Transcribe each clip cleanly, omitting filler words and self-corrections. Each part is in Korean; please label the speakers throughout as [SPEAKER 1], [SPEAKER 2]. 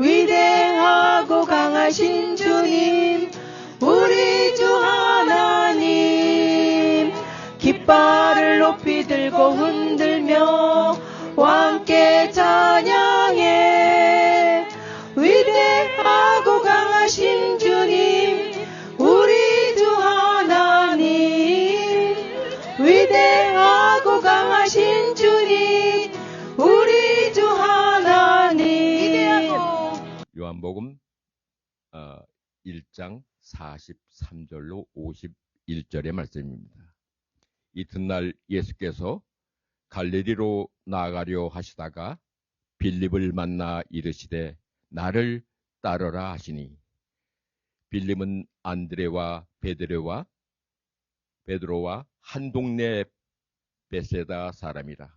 [SPEAKER 1] 위대하고 강하신 주님, 우리 주 하나님, 깃발을 높이 들고 흔들며 함께 찬양해. 위대하고 강하신 주님, 우리 주 하나님, 위대하고 강하신 주님, 우리 주 하나님.
[SPEAKER 2] 요한복음 1장 43절로 51절의 말씀입니다. 이튿날 예수께서 갈릴리로 나아가려 하시다가 빌립을 만나 이르시되 나를 따르라 하시니, 빌립은 안드레와 베드로와 한 동네 베세다 사람이라.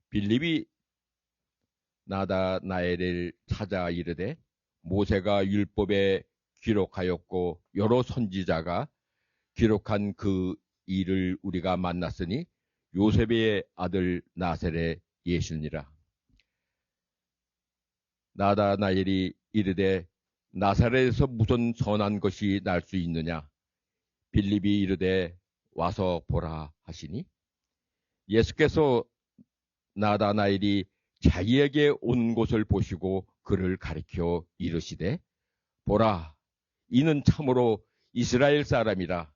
[SPEAKER 2] 빌립이 나다나엘을 찾아 이르되 모세가 율법에 기록하였고 여러 선지자가 기록한 그 일을 우리가 만났으니 요셉의 아들 나세렛 예수니라. 나다나엘이 이르되 나사렛에서 무슨 선한 것이 날 수 있느냐? 빌립이 이르되 와서 보라 하시니, 예수께서 나다나엘이 자기에게 온 곳을 보시고 그를 가리켜 이르시되 보라, 이는 참으로 이스라엘 사람이라.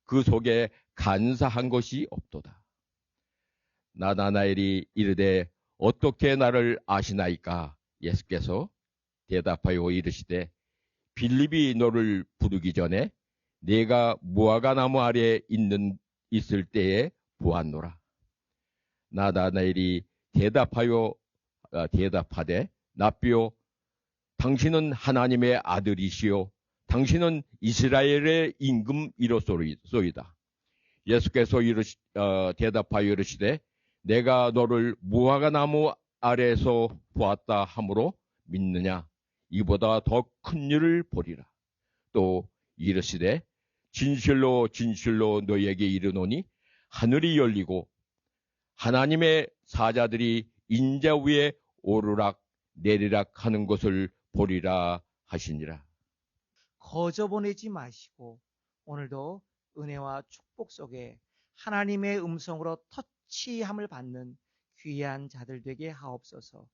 [SPEAKER 2] 그 속에 간사한 것이 없도다. 나다나엘이 이르되 어떻게 나를 아시나이까? 예수께서 대답하여 이르시되 빌립이 너를 부르기 전에 내가 무화과나무 아래 있을 때에 보았노라. 나다나엘이 대답하되 납비요, 당신은 하나님의 아들이시요 당신은 이스라엘의 임금이로소이다. 예수께서 대답하여 이르시되 내가 너를 무화과나무 아래에서 보았다 하므로 믿느냐? 이보다 더 큰 일을 보리라. 또 이르시되 진실로 진실로 너희에게 이르노니 하늘이 열리고 하나님의 사자들이 인자 위에 오르락 내리락 하는 것을 보리라 하시니라.
[SPEAKER 3] 거저 보내지 마시고 오늘도 은혜와 축복 속에 하나님의 음성으로 터치함을 받는 귀한 자들 되게 하옵소서.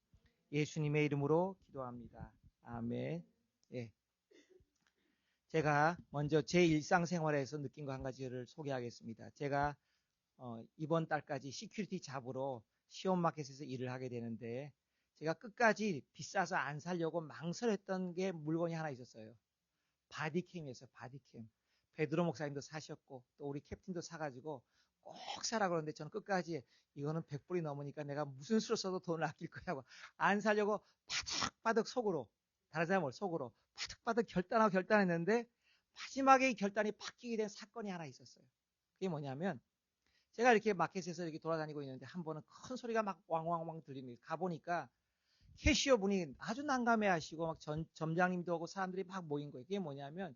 [SPEAKER 3] 예수님의 이름으로 기도합니다. 아멘. 예. 제가 먼저 제 일상생활에서 느낀 거 한 가지를 소개하겠습니다. 제가 이번 달까지 시큐리티 잡으러 시온마켓에서 일을 하게 되는데, 제가 끝까지 비싸서 안 사려고 망설였던 게 물건이 하나 있었어요. 바디캠이었어요. 바디캠. 베드로 목사님도 사셨고 또 우리 캡틴도 사가지고 꼭 사라 그러는데, 저는 끝까지 이거는 100불이 넘으니까 내가 무슨 수로 써도 돈을 아낄 거야 하고 안 사려고 바득바득 속으로, 다른 사람은 속으로 바득바득 결단했는데, 마지막에 이 결단이 바뀌게 된 사건이 하나 있었어요. 그게 뭐냐면, 제가 이렇게 마켓에서 이렇게 돌아다니고 있는데 한 번은 큰 소리가 막 왕왕왕 들립니다. 가보니까 캐시어 분이 아주 난감해 하시고 막 점장님도 오고 사람들이 막 모인 거예요. 그게 뭐냐면,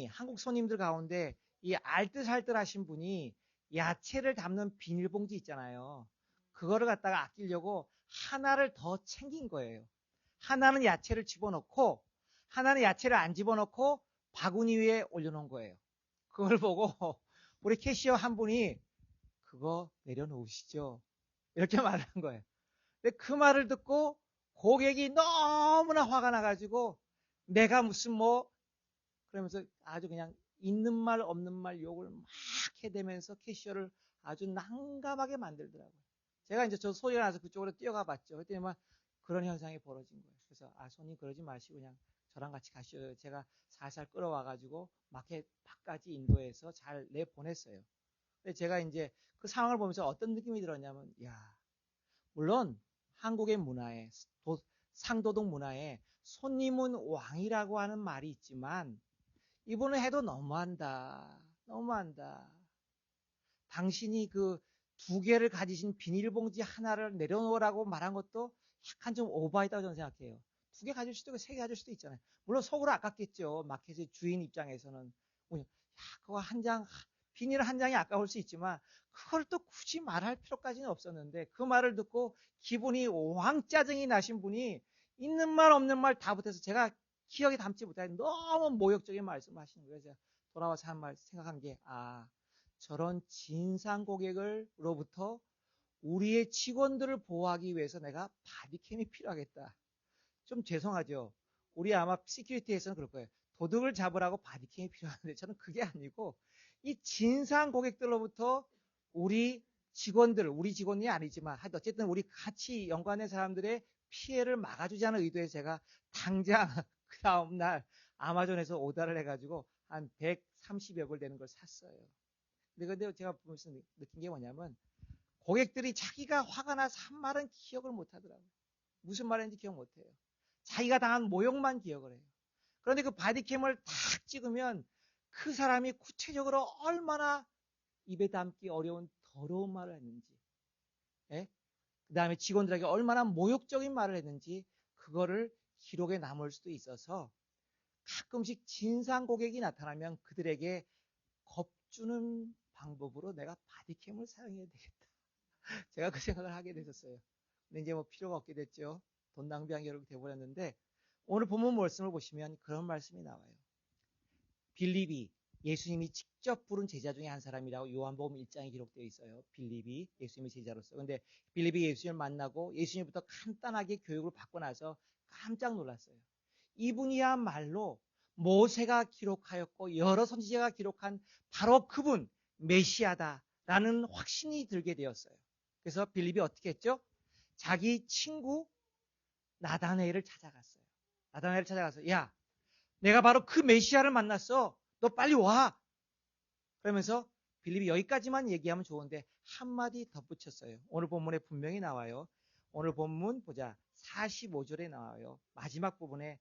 [SPEAKER 3] 한국 손님들 가운데 이 알뜰살뜰 하신 분이 야채를 담는 비닐봉지 있잖아요. 그거를 갖다가 아끼려고 하나를 더 챙긴 거예요. 하나는 야채를 집어넣고 하나는 야채를 안 집어넣고 바구니 위에 올려놓은 거예요. 그걸 보고 우리 캐시어 한 분이 그거 내려놓으시죠, 이렇게 말을 한 거예요. 근데 그 말을 듣고 고객이 너무나 화가 나가지고 내가 무슨 그러면서 아주 그냥 있는 말 없는 말 욕을 막 해대면서 캐시어를 아주 난감하게 만들더라고요. 제가 이제 저 소리가 나서 그쪽으로 뛰어가 봤죠. 그랬더니 막 그런 현상이 벌어진 거예요. 그래서 손님 그러지 마시고 그냥 저랑 같이 가시죠. 제가 살살 끌어와가지고 마켓 밖까지 인도해서 잘 내보냈어요. 근데 제가 이제 그 상황을 보면서 어떤 느낌이 들었냐면, 물론 한국의 문화에, 상도덕 문화에 손님은 왕이라고 하는 말이 있지만 이분은 해도 너무한다. 당신이 그 2개를 가지신 비닐봉지 하나를 내려놓으라고 말한 것도 약간 좀 오버했다고 저는 생각해요. 2개 가질 수도 있고 3개 가질 수도 있잖아요. 물론 속으로 아깝겠죠. 마켓의 주인 입장에서는. 그거 비닐 한 장이 아까울 수 있지만 그걸 또 굳이 말할 필요까지는 없었는데, 그 말을 듣고 기분이 왕짜증이 나신 분이 있는 말 없는 말 다 붙여서 제가 기억에 담지 못하는 너무 모욕적인 말씀을 하시는 거예요. 그래서 돌아와서 한 말 생각한 게, 저런 진상 고객으로부터 우리의 직원들을 보호하기 위해서 내가 바디캠이 필요하겠다. 좀 죄송하죠. 우리 아마 시큐리티에서는 그럴 거예요. 도둑을 잡으라고 바디캠이 필요한데 저는 그게 아니고 이 진상 고객들로부터 우리 직원이 아니지만 어쨌든 우리 같이 연관된 사람들의 피해를 막아주자는 의도에서 제가 당장 그 다음날 아마존에서 오더를 해가지고 한 130여 불 되는 걸 샀어요. 근데 제가 보면서 느낀 게 뭐냐면 고객들이 자기가 화가 나서 한 말은 기억을 못 하더라고요. 무슨 말인지 기억 못 해요. 자기가 당한 모욕만 기억을 해요. 그런데 그 바디캠을 탁 찍으면 그 사람이 구체적으로 얼마나 입에 담기 어려운 더러운 말을 했는지, 그 다음에 직원들에게 얼마나 모욕적인 말을 했는지 그거를 기록에 남을 수도 있어서 가끔씩 진상 고객이 나타나면 그들에게 겁주는 방법으로 내가 바디캠을 사용해야 되겠다. 제가 그 생각을 하게 됐었어요. 근데 이제 뭐 필요가 없게 됐죠. 돈 낭비한 게 돼버렸는데 오늘 본문 말씀을 보시면 그런 말씀이 나와요. 빌립이 예수님이 직접 부른 제자 중에 한 사람이라고 요한복음 1장에 기록되어 있어요. 빌립이 예수님의 제자로서. 근데 빌립이 예수님을 만나고 예수님부터 간단하게 교육을 받고 나서 깜짝 놀랐어요. 이분이야말로 모세가 기록하였고 여러 선지자가 기록한 바로 그분 메시아다라는 확신이 들게 되었어요. 그래서 빌립이 어떻게 했죠? 자기 친구 나다나엘을 찾아갔어요. 나다나엘을 찾아가서 야, 내가 바로 그 메시아를 만났어. 너 빨리 와. 그러면서 빌립이 여기까지만 얘기하면 좋은데 한마디 덧붙였어요. 오늘 본문에 분명히 나와요. 오늘 본문 보자. 45절에 나와요. 마지막 부분에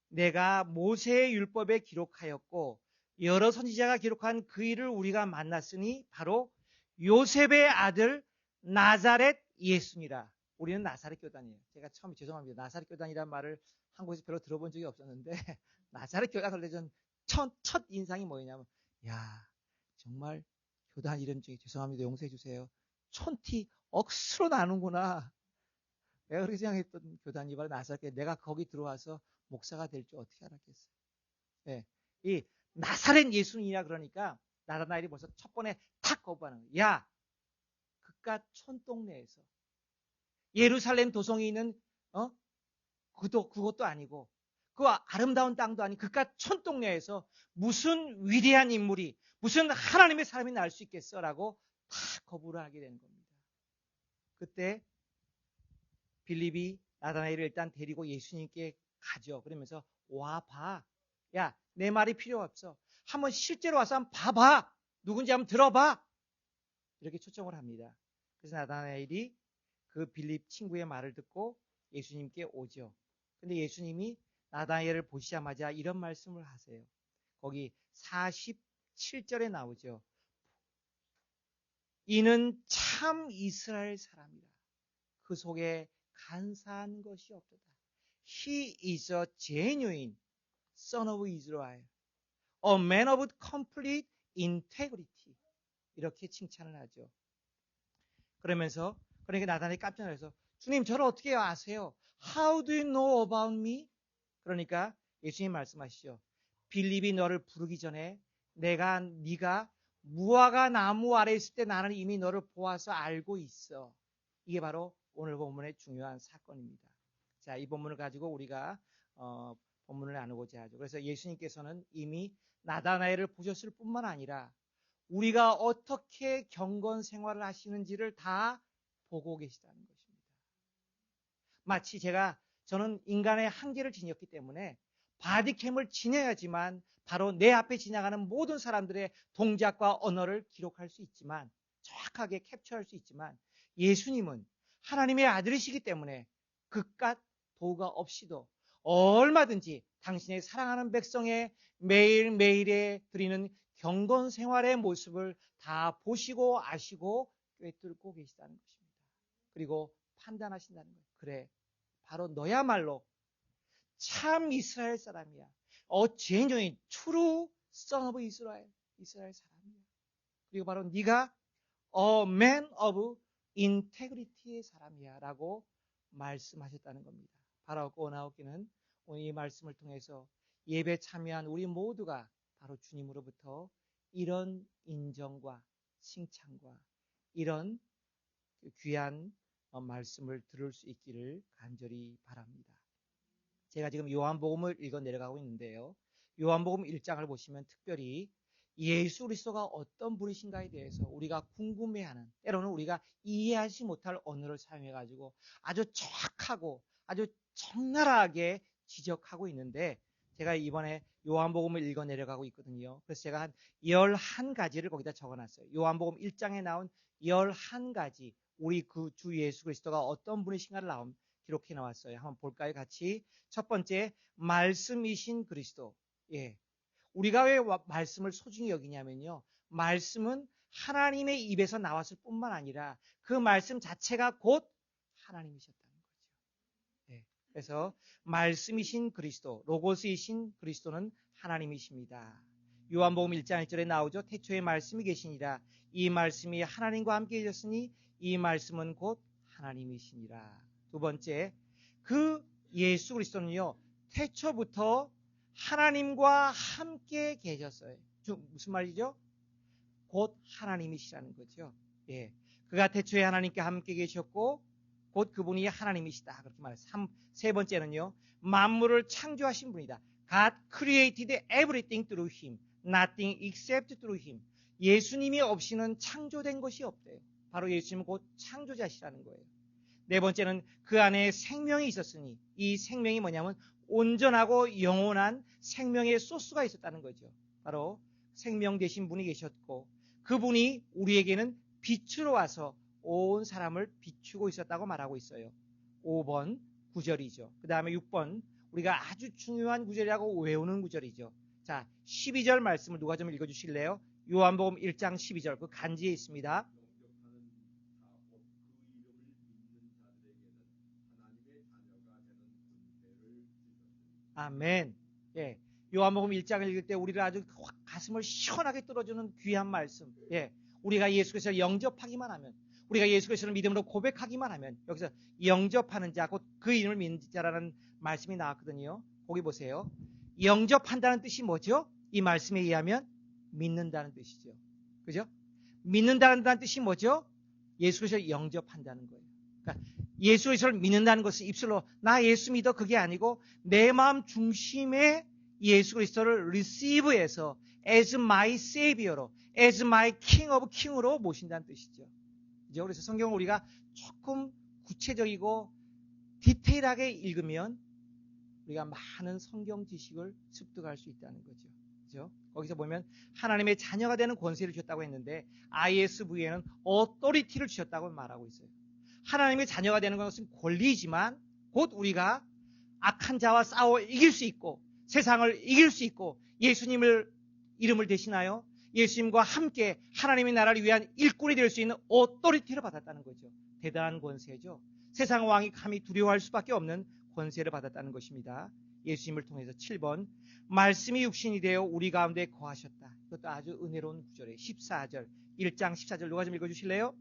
[SPEAKER 3] 내가 모세의 율법에 기록하였고 여러 선지자가 기록한 그 일을 우리가 만났으니 바로 요셉의 아들 나사렛 예수니라. 우리는 나사렛 교단이에요. 제가 처음에 죄송합니다. 나사렛 교단이라는 말을 한국에서 별로 들어본 적이 없었는데 나사렛 교단 그럴 때 전 첫 인상이 뭐였냐면 야 정말 교단 이름 중에 죄송합니다. 용서해 주세요. 촌티 억수로 나는구나. 내가 그렇게 생각했던 교단이 바로 나사렛 교단. 내가 거기 들어와서 목사가 될 줄 어떻게 알았겠어요. 네. 이 나사렛 예수님이라 그러니까 나다나엘이 벌써 첫 번에 탁 거부하는 거예요. 야 그깟 촌동네에서 예루살렘 도성이 있는 그것도 아니고 그 아름다운 땅도 아닌 그깟 촌동네에서 무슨 위대한 인물이 무슨 하나님의 사람이 날 수 있겠어라고 다 거부를 하게 되는 겁니다. 그때 빌립이 나다나엘을 일단 데리고 예수님께 가죠. 그러면서 와 봐. 야 내 말이 필요 없어. 한번 실제로 와서 한번 봐봐. 누군지 한번 들어봐. 이렇게 초청을 합니다. 그래서 나다나엘이 그 빌립 친구의 말을 듣고 예수님께 오죠. 근데 예수님이 나다나엘을 보시자마자 이런 말씀을 하세요. 거기 47절에 나오죠. 이는 참 이스라엘 사람이라. 그 속에 간사한 것이 없도다. He is a genuine son of Israel. A man of complete integrity. 이렇게 칭찬을 하죠. 그러니까 나다나엘이 깜짝 놀라서 주님 저를 어떻게 아세요? How do you know about me? 그러니까 예수님 말씀하시죠. 빌립이 너를 부르기 전에 네가 무화과 나무 아래 있을 때 나는 이미 너를 보아서 알고 있어. 이게 바로 오늘 본문의 중요한 사건입니다. 자, 이 본문을 가지고 우리가 본문을 나누고자 하죠. 그래서 예수님께서는 이미 나다나엘을 보셨을 뿐만 아니라 우리가 어떻게 경건 생활을 하시는지를 다 보고 계시다는 것입니다. 마치 저는 인간의 한계를 지녔기 때문에 바디캠을 지녀야지만 바로 내 앞에 지나가는 모든 사람들의 동작과 언어를 기록할 수 있지만 정확하게 캡처할 수 있지만 예수님은 하나님의 아들이시기 때문에 그깟 도구가 없이도 얼마든지 당신의 사랑하는 백성의 매일매일에 드리는 경건 생활의 모습을 다 보시고 아시고 꿰뚫고 계시다는 것입니다. 그리고 판단하신다는 거예요. 그래, 바로 너야말로 참 이스라엘 사람이야. genuine, true son of Israel. 이스라엘 사람이야. 그리고 바로 네가 a man of integrity의 사람이야 라고 말씀하셨다는 겁니다. 바로 꼬나오기는 오늘 이 말씀을 통해서 예배 참여한 우리 모두가 바로 주님으로부터 이런 인정과 칭찬과 이런 귀한 말씀을 들을 수 있기를 간절히 바랍니다. 제가 지금 요한복음을 읽어 내려가고 있는데요. 요한복음 1장을 보시면 특별히 예수 그리스도가 어떤 분이신가에 대해서 우리가 궁금해하는, 때로는 우리가 이해하지 못할 언어를 사용해가지고 아주 정확하고 아주 적나라하게 지적하고 있는데, 제가 이번에 요한복음을 읽어 내려가고 있거든요. 그래서 제가 한 11가지를 거기다 적어놨어요. 요한복음 1장에 나온 11가지 우리 그 주 예수 그리스도가 어떤 분이신가를 기록해 나왔어요. 한번 볼까요? 같이. 첫 번째, 말씀이신 그리스도. 예. 우리가 왜 말씀을 소중히 여기냐면요, 말씀은 하나님의 입에서 나왔을 뿐만 아니라 그 말씀 자체가 곧 하나님이셨다는 거죠. 예. 그래서 말씀이신 그리스도, 로고스이신 그리스도는 하나님이십니다. 요한복음 1장 1절에 나오죠. 태초에 말씀이 계시니라. 이 말씀이 하나님과 함께 계셨으니 이 말씀은 곧 하나님이시니라. 두 번째, 그 예수 그리스도는요, 태초부터 하나님과 함께 계셨어요. 무슨 말이죠? 곧 하나님이시라는 거죠. 예. 그가 태초에 하나님께 함께 계셨고 곧 그분이 하나님이시다. 그렇게 말해요. 세 번째는요, 만물을 창조하신 분이다. God created everything through him. Nothing except through him. 예수님이 없이는 창조된 것이 없대요. 바로 예수님은 곧 창조자시라는 거예요. 네 번째는 그 안에 생명이 있었으니, 이 생명이 뭐냐면 온전하고 영원한 생명의 소스가 있었다는 거죠. 바로 생명 되신 분이 계셨고 그분이 우리에게는 빛으로 와서 온 사람을 비추고 있었다고 말하고 있어요. 5번 구절이죠. 그 다음에 6번 우리가 아주 중요한 구절이라고 외우는 구절이죠. 자, 12절 말씀을 누가 좀 읽어주실래요? 요한복음 1장 12절 그 간지에 있습니다. 아멘. 예. 요한복음 1장을 읽을 때 우리를 아주 가슴을 시원하게 뚫어주는 귀한 말씀. 예. 우리가 예수 그리스도를 영접하기만 하면, 우리가 예수 그리스도를 믿음으로 고백하기만 하면, 여기서 영접하는 자, 곧 그 이름을 믿는 자라는 말씀이 나왔거든요. 거기 보세요. 영접한다는 뜻이 뭐죠? 이 말씀에 의하면 믿는다는 뜻이죠. 그죠? 믿는다는 뜻이 뭐죠? 예수 그리스도를 영접한다는 거예요. 그러니까 예수 그리스도를 믿는다는 것은 입술로 나 예수 믿어 그게 아니고 내 마음 중심에 예수 그리스도를 receive해서 as my savior로, as my king of king으로 모신다는 뜻이죠. 그죠? 그래서 성경을 우리가 조금 구체적이고 디테일하게 읽으면 우리가 많은 성경 지식을 습득할 수 있다는 거죠. 그죠? 거기서 보면 하나님의 자녀가 되는 권세를 주셨다고 했는데 ISV에는 authority를 주셨다고 말하고 있어요. 하나님의 자녀가 되는 것은 권리지만 곧 우리가 악한 자와 싸워 이길 수 있고 세상을 이길 수 있고 예수님을 이름을 대신하여 예수님과 함께 하나님의 나라를 위한 일꾼이 될 수 있는 오토리티를 받았다는 거죠. 대단한 권세죠. 세상 왕이 감히 두려워할 수밖에 없는 권세를 받았다는 것입니다. 예수님을 통해서 7번 말씀이 육신이 되어 우리 가운데 거하셨다. 이것도 아주 은혜로운 구절이에요. 14절 1장 14절 누가 좀 읽어주실래요?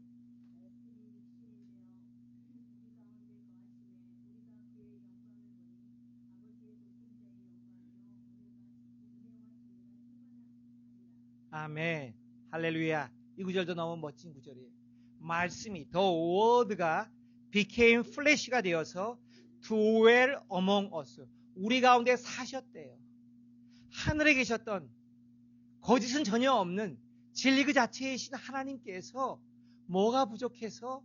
[SPEAKER 3] 아멘. 할렐루야. 이 구절도 너무 멋진 구절이에요. 말씀이, the word가 became flesh가 되어서 dwell among us. 우리 가운데 사셨대요. 하늘에 계셨던 거짓은 전혀 없는 진리 그 자체이신 하나님께서 뭐가 부족해서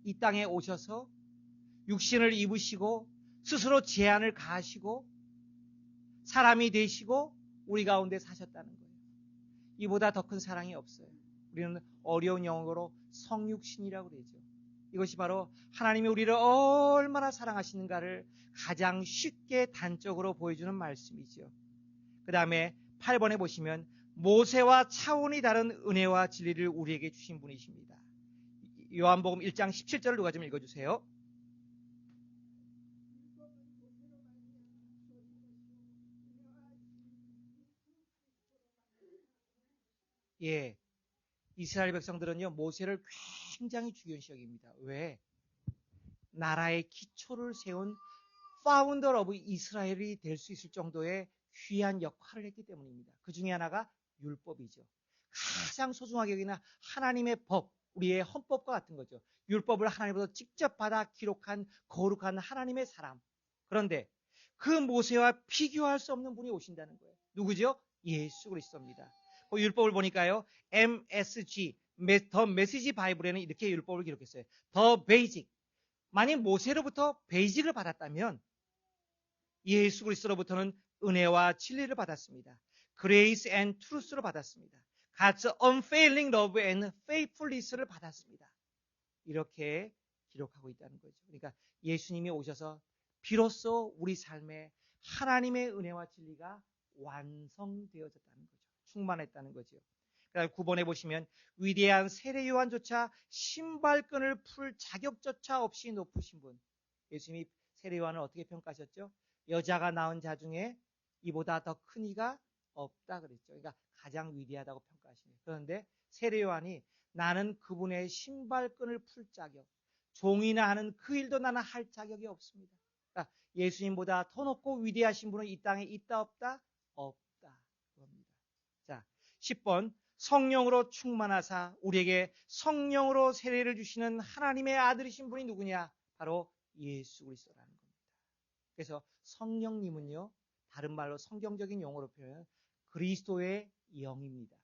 [SPEAKER 3] 이 땅에 오셔서 육신을 입으시고 스스로 제한을 가하시고 사람이 되시고 우리 가운데 사셨다는 거예요. 이보다 더 큰 사랑이 없어요. 우리는 어려운 영어로 성육신이라고 그러죠. 이것이 바로 하나님이 우리를 얼마나 사랑하시는가를 가장 쉽게 단적으로 보여주는 말씀이죠. 그 다음에 8번에 보시면 모세와 차원이 다른 은혜와 진리를 우리에게 주신 분이십니다. 요한복음 1장 17절을 누가 좀 읽어주세요. 예, 이스라엘 백성들은요 모세를 굉장히 중요시 여깁니다. 왜? 나라의 기초를 세운 파운더 오브 이스라엘이 될 수 있을 정도의 귀한 역할을 했기 때문입니다. 그 중에 하나가 율법이죠. 가장 소중하게 여기는 하나님의 법, 우리의 헌법과 같은 거죠. 율법을 하나님으로부터 직접 받아 기록한 거룩한 하나님의 사람. 그런데 그 모세와 비교할 수 없는 분이 오신다는 거예요. 누구죠? 예수 그리스도입니다. 그 율법을 보니까요, MSG, 더 메시지 바이블에는 이렇게 율법을 기록했어요. 더 베이직. 만약 모세로부터 베이직을 받았다면 예수 그리스도로부터는 은혜와 진리를 받았습니다. Grace and Truth를 받았습니다. God's unfailing love and faithfulness를 받았습니다. 이렇게 기록하고 있다는 거죠. 그러니까 예수님이 오셔서 비로소 우리 삶에 하나님의 은혜와 진리가 완성되어졌다는 거죠. 충만했다는 거죠. 그다음 9번에 보시면 위대한 세례 요한조차 신발끈을 풀 자격조차 없이 높으신 분. 예수님이 세례 요한을 어떻게 평가하셨죠? 여자가 낳은 자 중에 이보다 더 큰 이가 없다 그랬죠. 그러니까 가장 위대하다고 평가하시네요. 그런데 세례 요한이 나는 그분의 신발끈을 풀 자격, 종이나 하는 그 일도 나는 할 자격이 없습니다. 그러니까 예수님보다 더 높고 위대하신 분은 이 땅에 있다 없다? 없다. 그겁니다. 자, 10번 성령으로 충만하사 우리에게 성령으로 세례를 주시는 하나님의 아들이신 분이 누구냐? 바로 예수 그리스도라는 겁니다. 그래서 성령님은요, 다른 말로 성경적인 용어로 표현하면 그리스도의 영입니다.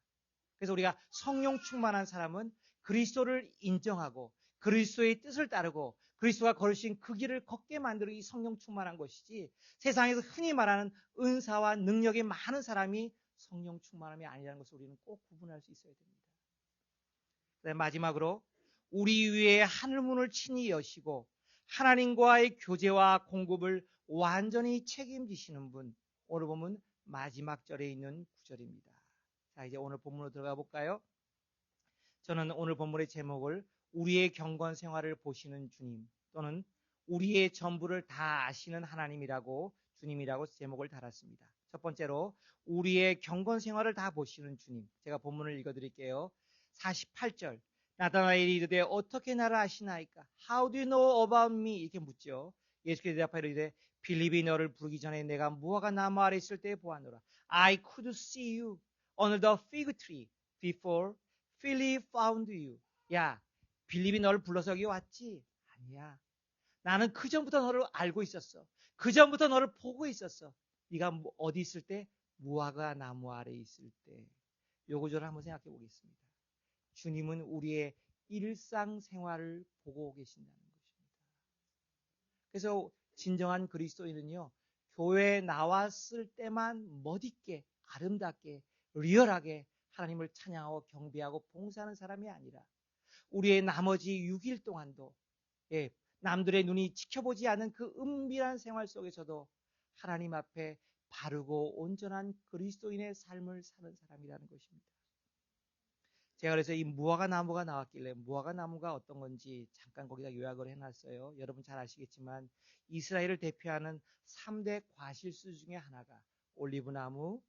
[SPEAKER 3] 그래서 우리가 성령 충만한 사람은 그리스도를 인정하고 그리스도의 뜻을 따르고 그리스도가 걸으신 그 길을 걷게 만들어 이 성령 충만한 것이지, 세상에서 흔히 말하는 은사와 능력이 많은 사람이 성령 충만함이 아니라는 것을 우리는 꼭 구분할 수 있어야 됩니다. 마지막으로 우리 위에 하늘문을 친히 여시고 하나님과의 교제와 공급을 완전히 책임지시는 분, 오늘 보면 마지막 절에 있는 구절입니다. 자, 이제 오늘 본문으로 들어가 볼까요? 저는 오늘 본문의 제목을 우리의 경건 생활을 보시는 주님, 또는 우리의 전부를 다 아시는 하나님이라고, 주님이라고 제목을 달았습니다. 첫 번째로 우리의 경건 생활을 다 보시는 주님. 제가 본문을 읽어드릴게요. 48절. 나다나엘이 이르되 어떻게 나를 아시나이까? How do you know about me? 이렇게 묻죠. 예수께서 대답하여 이르되 빌립이 너를 부르기 전에 내가 무화과 나무 아래 있을 때 보았노라. I could see you under the fig tree before Philip found you. 야, 빌립이 너를 불러서 여기 왔지? 아니야. 나는 그 전부터 너를 알고 있었어. 그 전부터 너를 보고 있었어. 네가 어디 있을 때? 무화과 나무 아래 있을 때. 요 구절을 한번 생각해 보겠습니다. 주님은 우리의 일상생활을 보고 계신다는 것입니다. 그래서 진정한 그리스도인은요, 교회에 나왔을 때만 멋있게, 아름답게, 리얼하게 하나님을 찬양하고 경배하고 봉사하는 사람이 아니라 우리의 나머지 6일 동안도 남들의 눈이 지켜보지 않는 그 은밀한 생활 속에서도 하나님 앞에 바르고 온전한 그리스도인의 삶을 사는 사람이라는 것입니다. 제가 그래서 이 무화과 나무가 나왔길래 무화과 나무가 어떤 건지 잠깐 거기다 요약을 해놨어요. 여러분 잘 아시겠지만 이스라엘을 대표하는 3대 과실수 중에 하나가 올리브나무,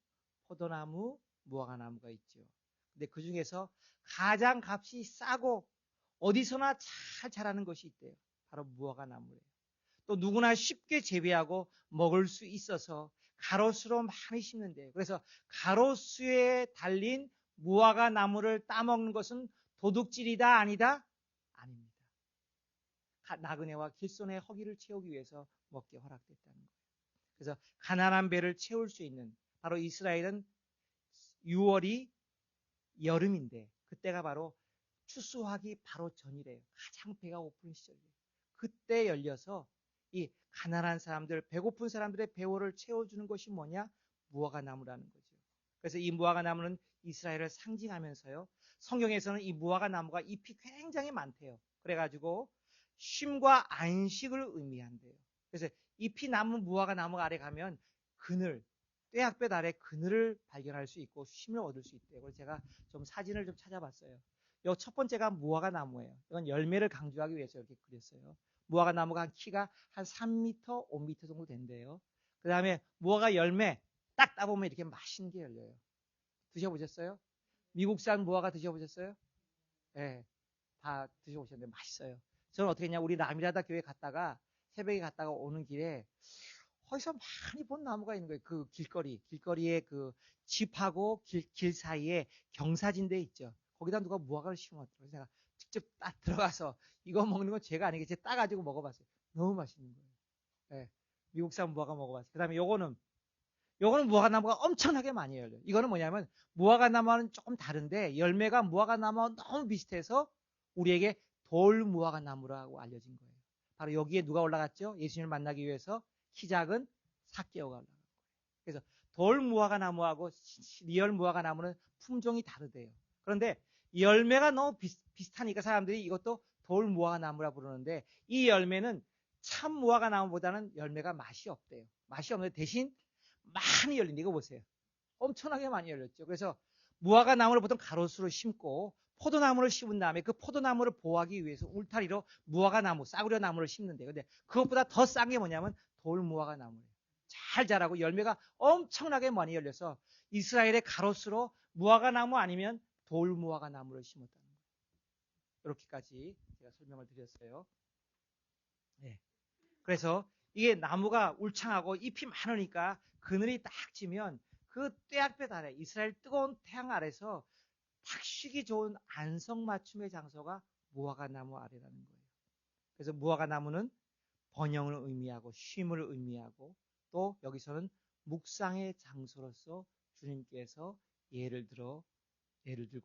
[SPEAKER 3] 포도나무, 무화과 나무가 있죠. 근데 그 중에서 가장 값이 싸고 어디서나 잘 자라는 것이 있대요. 바로 무화과 나무예요. 또 누구나 쉽게 재배하고 먹을 수 있어서 가로수로 많이 심는데요. 그래서 가로수에 달린 무화과 나무를 따먹는 것은 도둑질이다 아니다? 아닙니다. 나그네와 길손의 허기를 채우기 위해서 먹게 허락됐다는 거예요. 그래서 가난한 배를 채울 수 있는, 바로 이스라엘은 6월이 여름인데 그때가 바로 추수하기 바로 전이래요. 가장 배가 고픈 시절이에요. 그때 열려서 이 가난한 사람들, 배고픈 사람들의 배고를 채워주는 것이 뭐냐? 무화과 나무라는 거죠. 그래서 이 무화과 나무는 이스라엘을 상징하면서요, 성경에서는 이 무화과 나무가 잎이 굉장히 많대요. 그래가지고 쉼과 안식을 의미한대요. 그래서 잎이 남은 무화과 나무 아래 가면 그늘, 떼약볕 아래 그늘을 발견할 수 있고 쉼을 얻을 수 있대요. 그래서 제가 좀 사진을 좀 찾아봤어요. 요 첫 번째가 무화과 나무예요. 이건 열매를 강조하기 위해서 이렇게 그렸어요. 무화과 나무가 키가 한 3m, 5m 정도 된대요. 그 다음에 무화과 열매 딱 따보면 이렇게 맛있는 게 열려요. 드셔보셨어요? 미국산 무화과 드셔보셨어요? 네, 다 드셔보셨는데 맛있어요. 저는 어떻게 했냐, 우리 라미라다 교회 갔다가 새벽에 갔다가 오는 길에 거기서 많이 본 나무가 있는 거예요. 그 길거리에 그 집하고 길 사이에 경사진대 있죠. 거기다 누가 무화과를 심었더라고요. 제가 직접 딱 들어가서 이거 먹는 건 죄가 아니겠지 따가지고 먹어봤어요. 너무 맛있는 거예요. 네, 미국산 무화과 먹어봤어요. 그 다음에 요거는 무화과 나무가 엄청나게 많이 열려요. 이거는 뭐냐면 무화과 나무와는 조금 다른데 열매가 무화과 나무와 너무 비슷해서 우리에게 돌 무화과 나무라고 알려진 거예요. 바로 여기에 누가 올라갔죠? 예수님을 만나기 위해서 키 작은 삭개오가 올라간 거예요. 그래서 돌 무화과 나무하고 리얼 무화과 나무는 품종이 다르대요. 그런데 열매가 너무 비슷하니까 사람들이 이것도 돌 무화과 나무라 부르는데 이 열매는 참 무화과 나무보다는 열매가 맛이 없대요. 맛이 없는데 대신 많이 열린다. 이거 보세요. 엄청나게 많이 열렸죠. 그래서 무화과 나무를 보통 가로수로 심고 포도나무를 심은 다음에 그 포도나무를 보호하기 위해서 울타리로 무화과 나무, 싸구려 나무를 심는데 근데 그것보다 더 싼 게 뭐냐면 돌 무화과 나무예요. 잘 자라고 열매가 엄청나게 많이 열려서 이스라엘의 가로수로 무화과 나무 아니면 돌 무화과 나무를 심었다는 거예요. 이렇게까지 제가 설명을 드렸어요. 네. 그래서 이게 나무가 울창하고 잎이 많으니까 그늘이 딱 지면 그 떼약볕 아래 이스라엘 뜨거운 태양 아래서 딱 쉬기 좋은 안성맞춤의 장소가 무화과 나무 아래라는 거예요. 그래서 무화과 나무는 번영을 의미하고 쉼을 의미하고 또 여기서는 묵상의 장소로서 주님께서 예를 들고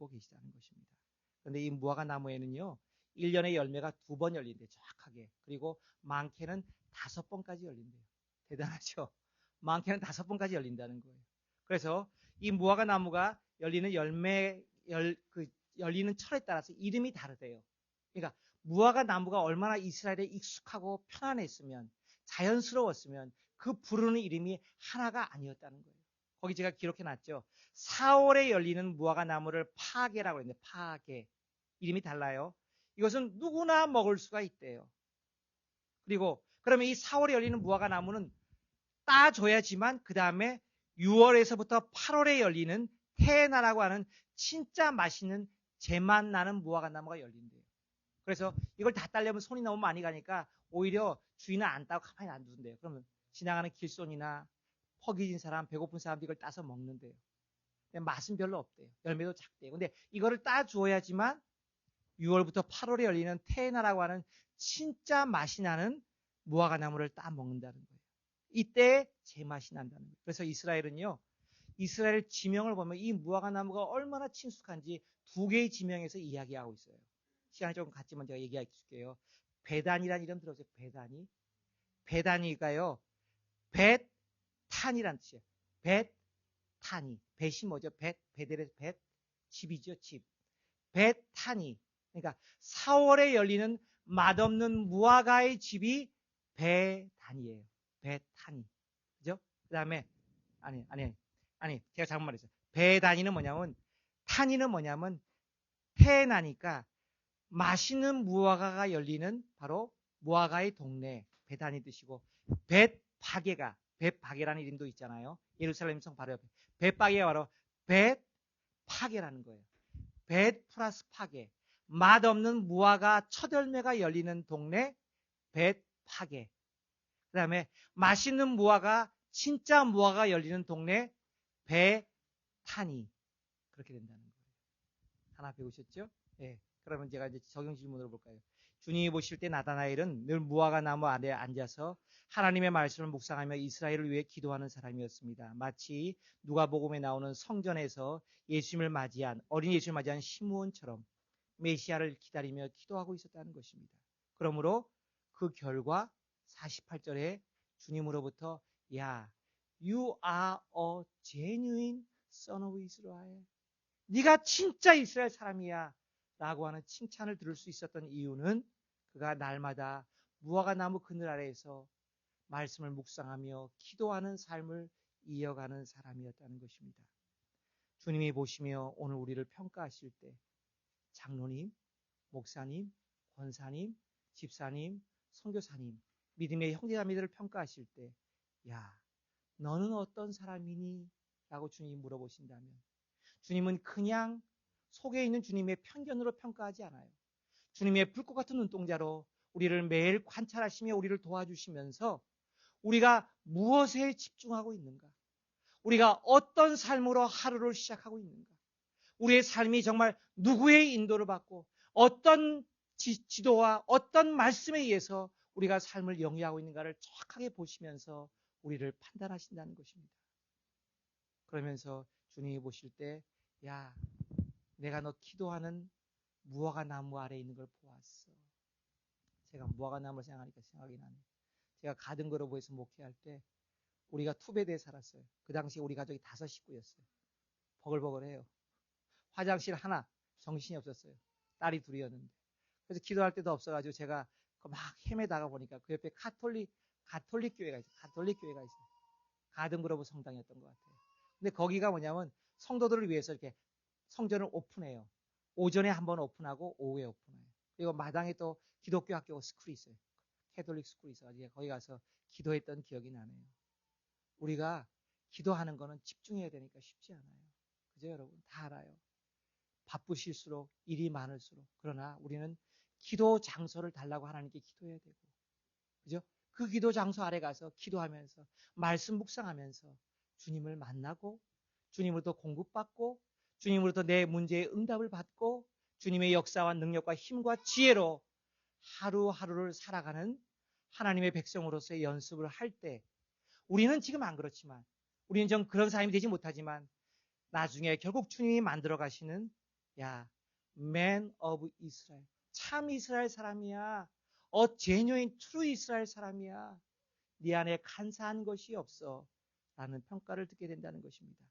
[SPEAKER 3] 계시다는 것입니다. 그런데 이 무화과 나무에는요 1년에 열매가 2번 열린대요. 정확하게. 그리고 많게는 5번까지 열린대요. 대단하죠? 많게는 5번까지 열린다는 거예요. 그래서 이 무화과 나무가 열리는 열리는 철에 따라서 이름이 다르대요. 그러니까 무화과 나무가 얼마나 이스라엘에 익숙하고 편안했으면 자연스러웠으면 그 부르는 이름이 하나가 아니었다는 거예요. 거기 제가 기록해놨죠. 4월에 열리는 무화과 나무를 파게라고 했는데 파게. 이름이 달라요. 이것은 누구나 먹을 수가 있대요. 그리고 그러면 이 4월에 열리는 무화과 나무는 따줘야지만 그 다음에 6월에서부터 8월에 열리는 테나라고 하는 진짜 맛있는 제맛 나는 무화과 나무가 열린대요. 그래서 이걸 다 따려면 손이 너무 많이 가니까 오히려 주인은 안 따고 가만히 놔두는데요. 그러면 지나가는 길손이나 허기진 사람, 배고픈 사람들이 이걸 따서 먹는데요. 맛은 별로 없대요. 열매도 작대요. 근데 이거를 따주어야지만 6월부터 8월에 열리는 테나라고 하는 진짜 맛이 나는 무화과 나무를 따 먹는다는 거예요. 이때 제맛이 난다는 거예요. 그래서 이스라엘은요. 이스라엘 지명을 보면 이 무화과 나무가 얼마나 친숙한지 2개의 지명에서 이야기하고 있어요. 시간이 조금 갔지만 제가 얘기해 줄게요. 베단이라는 이름 들어보세요. 베단이. 베단이가요. 벳탄이란 뜻이에요. 벳탄이. 벳이 뭐죠? 베델에서 벳. 집이죠. 집. 벳탄이. 그러니까 4월에 열리는 맛없는 무화과의 집이 베단이에요. 베탄이. 그죠? 그 다음에, 제가 잘못 말했어요. 베단이는 뭐냐면, 탄이는 뭐냐면, 테나니까, 맛있는 무화과가 열리는 바로 무화과의 동네, 베단이 뜻이고, 벳파게라는 이름도 있잖아요. 예루살렘 성 바로 옆에. 벳파게가 바로 벳파게라는 거예요. 벳 플러스 파게. 맛없는 무화과 첫 열매가 열리는 동네 벳파게. 그 다음에 맛있는 무화과 진짜 무화과가 열리는 동네 베타니. 그렇게 된다는 거예요. 하나 배우셨죠? 네. 그러면 제가 이제 적용 질문으로 볼까요? 주님이 보실 때 나다나엘은 늘 무화과 나무 아래에 앉아서 하나님의 말씀을 묵상하며 이스라엘을 위해 기도하는 사람이었습니다. 마치 누가복음에 나오는 성전에서 어린 예수님을 맞이한 시므온처럼 메시아를 기다리며 기도하고 있었다는 것입니다. 그러므로 그 결과 48절에 주님으로부터 야, you are a genuine son of Israel. 네가 진짜 이스라엘 사람이야 라고 하는 칭찬을 들을 수 있었던 이유는 그가 날마다 무화과 나무 그늘 아래에서 말씀을 묵상하며 기도하는 삶을 이어가는 사람이었다는 것입니다. 주님이 보시며 오늘 우리를 평가하실 때 장로님, 목사님, 권사님, 집사님, 선교사님, 믿음의 형제자매들을 평가하실 때 야, 너는 어떤 사람이니? 라고 주님이 물어보신다면 주님은 그냥 속에 있는 주님의 편견으로 평가하지 않아요. 주님의 불꽃 같은 눈동자로 우리를 매일 관찰하시며 우리를 도와주시면서 우리가 무엇에 집중하고 있는가? 우리가 어떤 삶으로 하루를 시작하고 있는가? 우리의 삶이 정말 누구의 인도를 받고 어떤 지도와 어떤 말씀에 의해서 우리가 삶을 영위하고 있는가를 정확하게 보시면서 우리를 판단하신다는 것입니다. 그러면서 주님이 보실 때, 야, 내가 너 기도하는 무화과 나무 아래에 있는 걸 보았어. 제가 무화과 나무를 생각하니까 생각이 나네. 제가 가든그로브에서 목회할 때 우리가 투베드에 살았어요. 그 당시에 우리 가족이 5 식구였어요. 버글버글해요. 화장실 하나, 정신이 없었어요. 딸이 2이었는데. 그래서 기도할 때도 없어가지고 제가 막 헤매다가 보니까 그 옆에 가톨릭 교회가 있어요. 가톨릭 교회가 있어요. 가든그로브 성당이었던 것 같아요. 근데 거기가 뭐냐면 성도들을 위해서 이렇게 성전을 오픈해요. 오전에 한번 오픈하고 오후에 오픈해요. 그리고 마당에 또 기독교 학교 스쿨이 있어요. 캐톨릭 스쿨이 있어가지고 거기 가서 기도했던 기억이 나네요. 우리가 기도하는 거는 집중해야 되니까 쉽지 않아요. 그죠, 여러분? 다 알아요. 바쁘실수록 일이 많을수록. 그러나 우리는 기도 장소를 달라고 하나님께 기도해야 되고, 그죠? 그 기도 장소 아래 가서 기도하면서 말씀 묵상하면서 주님을 만나고 주님으로부터 공급받고 주님으로부터 내 문제의 응답을 받고 주님의 역사와 능력과 힘과 지혜로 하루하루를 살아가는 하나님의 백성으로서의 연습을 할 때 우리는 지금 안 그렇지만 우리는 좀 그런 사람이 되지 못하지만 나중에 결국 주님이 만들어 가시는 야, man of Israel. 참 이스라엘 사람이야. genuine true 이스라엘 사람이야. 네 안에 간사한 것이 없어. 라는 평가를 듣게 된다는 것입니다.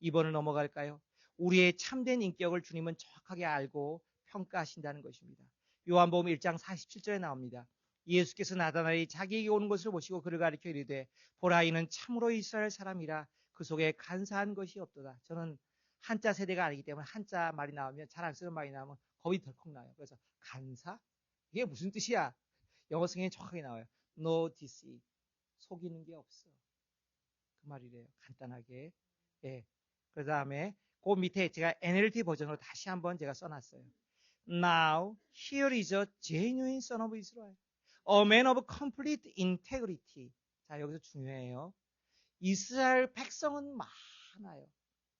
[SPEAKER 3] 2번을 넘어갈까요? 우리의 참된 인격을 주님은 정확하게 알고 평가하신다는 것입니다. 요한복음 1장 47절에 나옵니다. 예수께서 나다나엘이 자기에게 오는 것을 보시고 그를 가리켜 이르되 보라 이는 참으로 이스라엘 사람이라 그 속에 간사한 것이 없도다. 저는 한자 세대가 아니기 때문에 한자 말이 나오면 잘 안 쓰는 말이 나오면 겁이 덜컥 나요. 그래서 간사? 이게 무슨 뜻이야? 영어 성경에 정확하게 나와요. No deceit. 속이는 게 없어. 그 말이래요. 간단하게. 예. 그 다음에 그 밑에 제가 NLT 버전으로 다시 한번 제가 써놨어요. Now here is a genuine son of Israel, a man of complete integrity. 자, 여기서 중요해요. 이스라엘 백성은 많아요.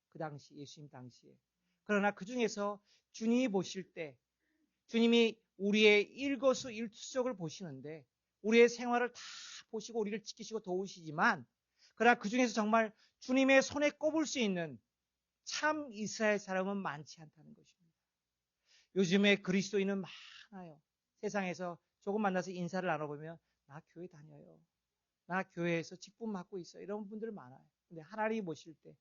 [SPEAKER 3] 그 당시 예수님 당시에. 그러나 그 중에서 주님이 보실 때 주님이 우리의 일거수일투족을 보시는데 우리의 생활을 다 보시고 우리를 지키시고 도우시지만 그러나 그 중에서 정말 주님의 손에 꼽을 수 있는 참 이스라엘 사람은 많지 않다는 것입니다. 요즘에 그리스도인은 많아요. 세상에서 조금 만나서 인사를 나눠보면 나 교회 다녀요. 나 교회에서 직분 맡고 있어요. 이런 분들 많아요. 근데 하나님이 보실 때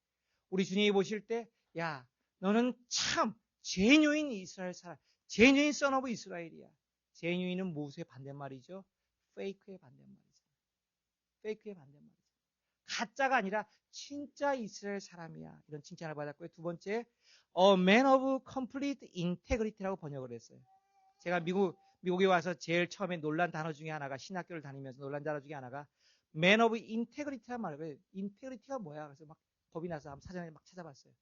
[SPEAKER 3] 우리 주님이 보실 때 야, 너는 참 제뉴인 이스라엘 사람, 제뉴인 선 오브 이스라엘이야. 제뉴인은 무엇의 반대말이죠? 페이크의 반대말이죠. 페이크의 반대말이죠. 가짜가 아니라 진짜 이스라엘 사람이야. 이런 칭찬을 받았고요. 2번째, a man of complete integrity라고 번역을 했어요. 제가 미국에 와서 제일 처음에 놀란 단어 중에 하나가 신학교를 다니면서 놀란 단어 중에 하나가 man of integrity란 말이에요. 인테그리티가 뭐야? 그래서 막 겁이 나서 사전에 막 찾아봤어요.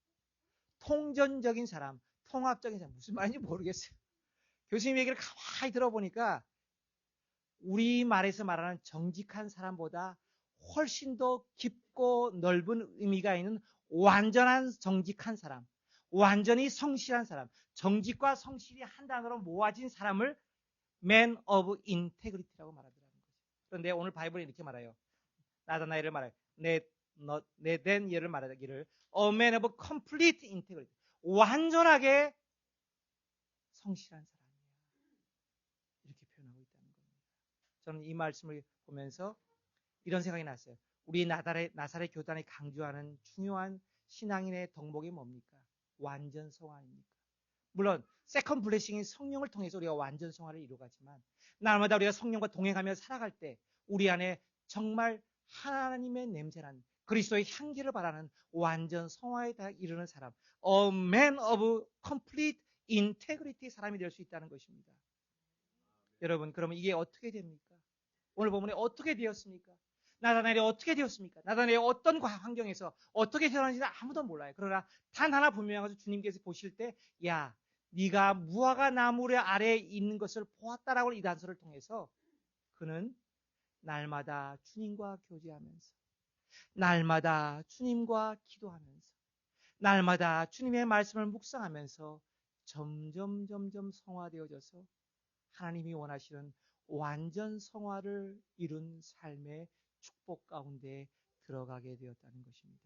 [SPEAKER 3] 통전적인 사람, 통합적인 사람 무슨 말인지 모르겠어요. 교수님 얘기를 가만히 들어보니까 우리말에서 말하는 정직한 사람보다 훨씬 더 깊고 넓은 의미가 있는 완전한 정직한 사람, 완전히 성실한 사람, 정직과 성실이 한 단어로 모아진 사람을 man of integrity라고 말하더라는 거죠. 그런데 오늘 바이블에 이렇게 말해요. 나다나엘을 말해요. 된 예를 말하기를 a man of complete integrity. 완전하게 성실한 사람이야. 이렇게 표현하고 있다는 겁니다. 저는 이 말씀을 보면서 이런 생각이 났어요. 우리 나사렛 교단이 강조하는 중요한 신앙인의 덕목이 뭡니까? 완전 성화입니까? 물론 세컨 블레싱인 성령을 통해서 우리가 완전 성화를 이루어가지만 날마다 우리가 성령과 동행하며 살아갈 때 우리 안에 정말 하나님의 냄새나는 그리스도의 향기를 바라는 완전 성화에 이르는 사람, a man of complete integrity 사람이 될 수 있다는 것입니다. 여러분, 그러면 이게 어떻게 됩니까? 오늘 본문에 어떻게 되었습니까? 나다나엘이 어떻게 되었습니까? 나다나엘이 어떤 환경에서 어떻게 태어난지는 아무도 몰라요. 그러나 단 하나 분명한 것은 주님께서 보실 때, 야, 네가 무화과 나무 아래에 있는 것을 보았다라고 이 단서를 통해서 그는 날마다 주님과 교제하면서, 날마다 주님과 기도하면서, 날마다 주님의 말씀을 묵상하면서 점점 성화되어져서 하나님이 원하시는 완전 성화를 이룬 삶의 축복 가운데 들어가게 되었다는 것입니다.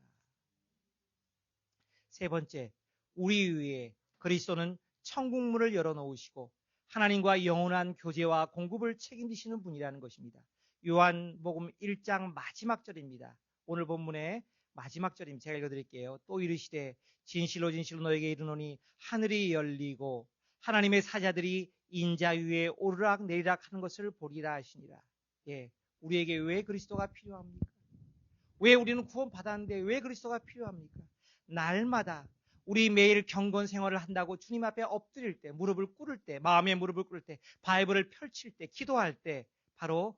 [SPEAKER 3] 세 번째, 우리 위에 그리스도는 천국문을 열어놓으시고 하나님과 영원한 교제와 공급을 책임지시는 분이라는 것입니다. 요한복음 1장 마지막 절입니다. 오늘 본문의 마지막 절입니다. 제가 읽어드릴게요. 또 이르시되 진실로 너에게 이르노니 하늘이 열리고 하나님의 사자들이 인자 위에 오르락 내리락 하는 것을 보리라 하시니라. 예, 우리에게 왜 그리스도가 필요합니까? 왜 우리는 구원 받았는데 왜 그리스도가 필요합니까? 날마다 우리 매일 경건 생활을 한다고 주님 앞에 엎드릴 때, 무릎을 꿇을 때, 마음의 무릎을 꿇을 때, 바이블을 펼칠 때, 기도할 때 바로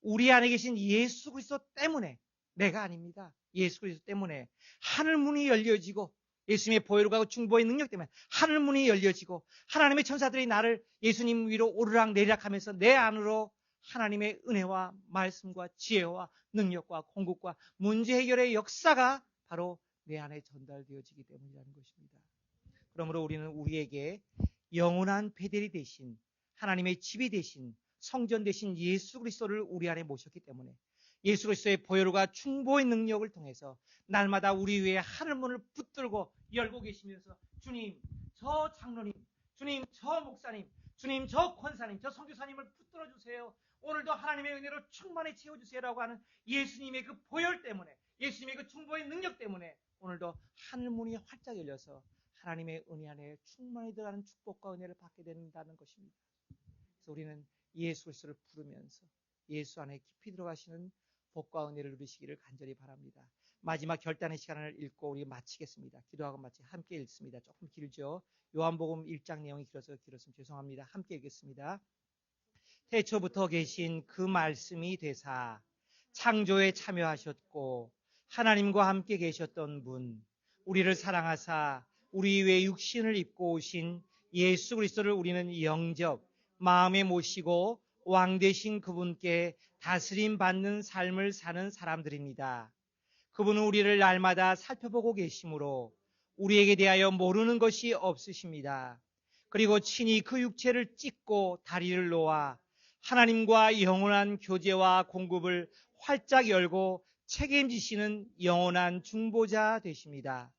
[SPEAKER 3] 우리 안에 계신 예수 그리스도 때문에, 내가 아닙니다. 예수 그리스도 때문에 하늘 문이 열려지고 예수님의 보혈과 중보의 능력 때문에 하늘 문이 열려지고 하나님의 천사들이 나를 예수님 위로 오르락 내리락 하면서 내 안으로 하나님의 은혜와 말씀과 지혜와 능력과 공급과 문제 해결의 역사가 바로 내 안에 전달되어지기 때문이라는 것입니다. 그러므로 우리는 우리에게 영원한 베델이 되신 하나님의 집이 되신 성전 되신 예수 그리스도를 우리 안에 모셨기 때문에 예수 그리스도의 보혈과 충보의 능력을 통해서 날마다 우리 위에 하늘문을 붙들고 열고 계시면서 주님, 저 장로님, 주님, 저 목사님, 주님, 저 권사님, 저 선교사님을 붙들어 주세요. 오늘도 하나님의 은혜로 충만히 채워주세요라고 하는 예수님의 그 보혈 때문에, 예수님의 그 충보의 능력 때문에 오늘도 하늘문이 활짝 열려서 하나님의 은혜 안에 충만히 들어가는 축복과 은혜를 받게 된다는 것입니다. 그래서 우리는 예수 그리스도를 부르면서 예수 안에 깊이 들어가시는 복과 은혜를 누리시기를 간절히 바랍니다. 마지막 결단의 시간을 읽고 우리 마치겠습니다. 기도하고 마치 함께 읽습니다. 조금 길죠. 요한복음 1장 내용이 길었으면 죄송합니다. 함께 읽겠습니다. 태초부터 계신 그 말씀이 되사 창조에 참여하셨고 하나님과 함께 계셨던 분, 우리를 사랑하사 우리 위에 육신을 입고 오신 예수 그리스도를 우리는 영접, 마음에 모시고 왕 되신 그분께 다스림 받는 삶을 사는 사람들입니다. 그분은 우리를 날마다 살펴보고 계시므로 우리에게 대하여 모르는 것이 없으십니다. 그리고 친히 그 육체를 찢고 다리를 놓아 하나님과 영원한 교제와 공급을 활짝 열고 책임지시는 영원한 중보자 되십니다.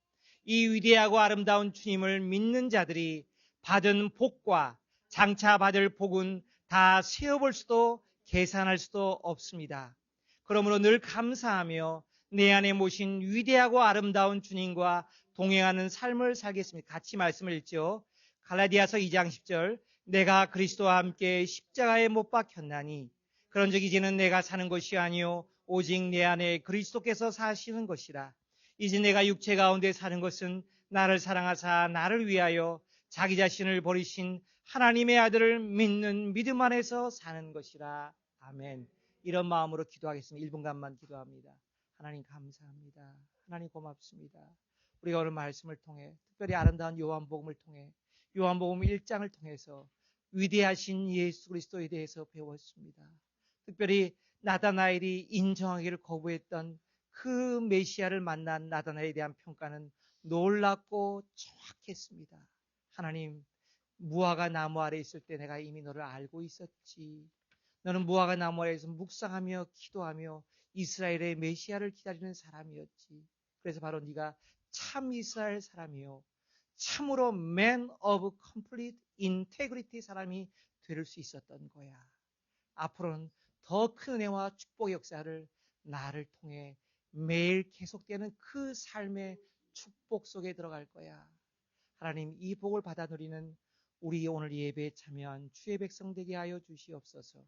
[SPEAKER 3] 이 위대하고 아름다운 주님을 믿는 자들이 받은 복과 장차 받을 복은 다 세어볼 수도 계산할 수도 없습니다. 그러므로 늘 감사하며 내 안에 모신 위대하고 아름다운 주님과 동행하는 삶을 살겠습니다. 같이 말씀을 읽죠. 갈라디아서 2장 10절 내가 그리스도와 함께 십자가에 못 박혔나니 그런즉 이제는 내가 사는 것이 아니요 오직 내 안에 그리스도께서 사시는 것이라. 이제 내가 육체 가운데 사는 것은 나를 사랑하사 나를 위하여 자기 자신을 버리신 하나님의 아들을 믿는 믿음 안에서 사는 것이라. 아멘. 이런 마음으로 기도하겠습니다. 1분간만 기도합니다. 하나님 감사합니다. 하나님 고맙습니다. 우리가 오늘 말씀을 통해 특별히 아름다운 요한복음을 통해 요한복음 1장을 통해서 위대하신 예수 그리스도에 대해서 배웠습니다. 특별히 나다나엘이 인정하기를 거부했던 그 메시아를 만난 나다나엘에 대한 평가는 놀랍고 정확했습니다. 하나님, 무화과 나무 아래 있을 때 내가 이미 너를 알고 있었지. 너는 무화과 나무 아래에서 묵상하며 기도하며 이스라엘의 메시아를 기다리는 사람이었지. 그래서 바로 네가 참 이스라엘 사람이요 참으로 man of complete integrity 사람이 될 수 있었던 거야. 앞으로는 더 큰 은혜와 축복의 역사를 나를 통해 매일 계속되는 그 삶의 축복 속에 들어갈 거야. 하나님, 이 복을 받아 누리는 우리 오늘 예배에 참여한 주의 백성 되게 하여 주시옵소서.